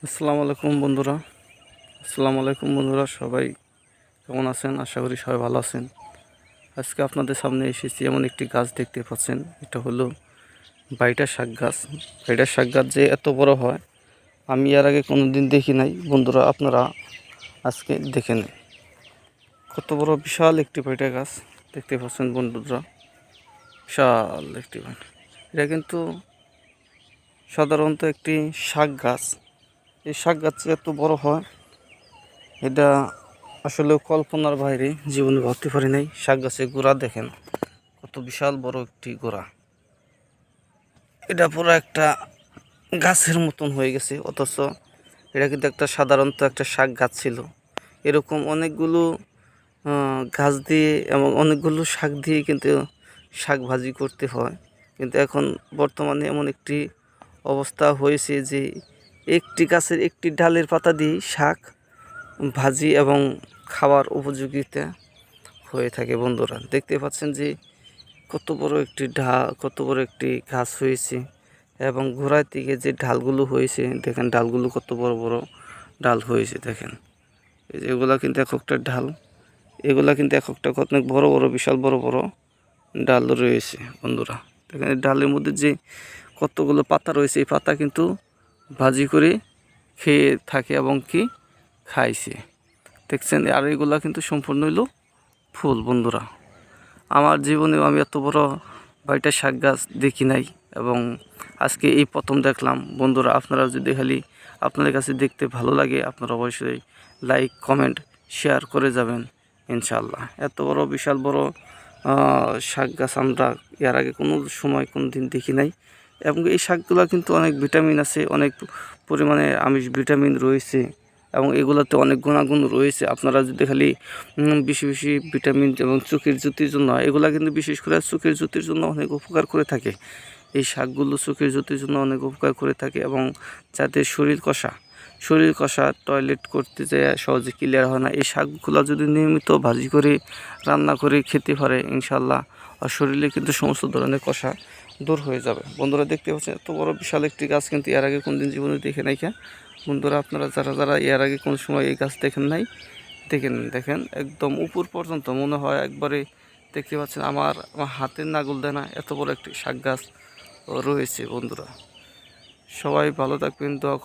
আসসালামু আলাইকুম বন্ধুরা সবাই কেমন আছেন? আশা করি সবাই ভালো আছেন। আজকে আপনাদের সামনে এসেছি, এমন একটি গাছ দেখতে পাচ্ছেন, এটা হলো বাইটা শাক গাছ। বাইটা শাক গাছ যে এত বড় হয় আমি এর আগে কোনো দিন দেখি নাই। বন্ধুরা আপনারা আজকে দেখে নেন, কত বড় বিশাল একটি বাইটা গাছ দেখতে পাচ্ছেন বন্ধুরা, বিশাল একটি বাইটা। এটা কিন্তু সাধারণত একটি শাক গাছ। এই শাক গাছ এত বড় হয় এটা আসলে কল্পনার বাইরে, জীবনে ভাবতে পারি নাই। শাক গাছের গোড়া দেখেন, কত বিশাল বড় একটি গোড়া। এটা পুরো একটা গাছের মতন হয়ে গেছে, অথচ এটা কিন্তু একটা সাধারণত একটা শাক গাছ ছিল। এরকম অনেকগুলো গাছ দিয়ে এবং অনেকগুলো শাক দিয়ে কিন্তু শাক ভাজি করতে হয়, কিন্তু এখন বর্তমানে এমন একটি অবস্থা হয়েছে যে একটি গাছের একটি ডালের পাতা দিয়ে শাক ভাজি এবং খাওয়ার উপযোগিতা হয়ে থাকে। বন্ধুরা দেখতে পাচ্ছেন যে কত বড় একটি কত বড় একটি গাছ হয়েছে, এবং গোড়ার দিকে যে ডালগুলো হয়েছে দেখেন, ডালগুলো কত বড় বড় ডাল হয়েছে দেখেন। এই যে এগুলা কিন্তু এক একটা ডাল, এগুলা কিন্তু এক একটা অনেক বড় বড় বিশাল বড় বড় ডাল রয়েছে। বন্ধুরা দেখেন, এই ডালের মধ্যে যে কতগুলো পাতা রয়েছে, এই পাতা কিন্তু ভাজি করে খেয়ে থাকে এবং কি খাইছে দেখছেন। আর এগুলা কিন্তু সম্পূর্ণ হইল ফুল। বন্ধুরা আমার জীবনেও আমি এত বড় বাইটা শাক গাছ দেখি নাই, এবং আজকে এই প্রথম দেখলাম। বন্ধুরা আপনারা যদি খালি আপনাদের কাছে দেখতে ভালো লাগে, আপনারা অবশ্যই লাইক কমেন্ট শেয়ার করে যাবেন ইনশাআল্লাহ। এত বড় বিশাল বড় শাক গাছ আমরা এর আগে কোনো সময় কোনো দিন দেখি নাই, এবং এই শাকগুলো কিন্তু অনেক ভিটামিন আছে, অনেক পরিমাণে আমিষ ভিটামিন রয়েছে, এবং এগুলোতে অনেক গুণাগুণ রয়েছে। আপনারা যদি খালি বেশি বেশি ভিটামিন এবং চোখের জ্যোতির জন্য, এগুলা কিন্তু বিশেষ করে চোখের জ্যোতির জন্য অনেক উপকার করে থাকে। এই শাকগুলো চোখের জ্যোতির জন্য অনেক উপকার করে থাকে, এবং যাদের শরীর কষা টয়লেট করতে যায় সহজে ক্লিয়ার হয় না, এই শাকগুলো যদি নিয়মিত ভাজি করে রান্না করে খেতে পারে ইনশাল্লাহ, আর শরীরে কিন্তু সমস্ত ধরনের কষা দূর হয়ে যাবে। বন্ধুরা দেখতে পাচ্ছেন এত বড় বিশাল একটি গাছ কিন্তু এর আগে কোনদিন জীবনে দেখে নাই। বন্ধুরা আপনারা যারা এর আগে কোনো সময় এই গাছ দেখেন নাই, দেখেন একদম উপর পর্যন্ত মনে হয় একবারে দেখতে পাচ্ছেন আমার হাতের নাগাল দেয় না, এত বড় একটি শাক গাছ রয়েছে। বন্ধুরা সবাই ভালো থাকবেন, দোয়া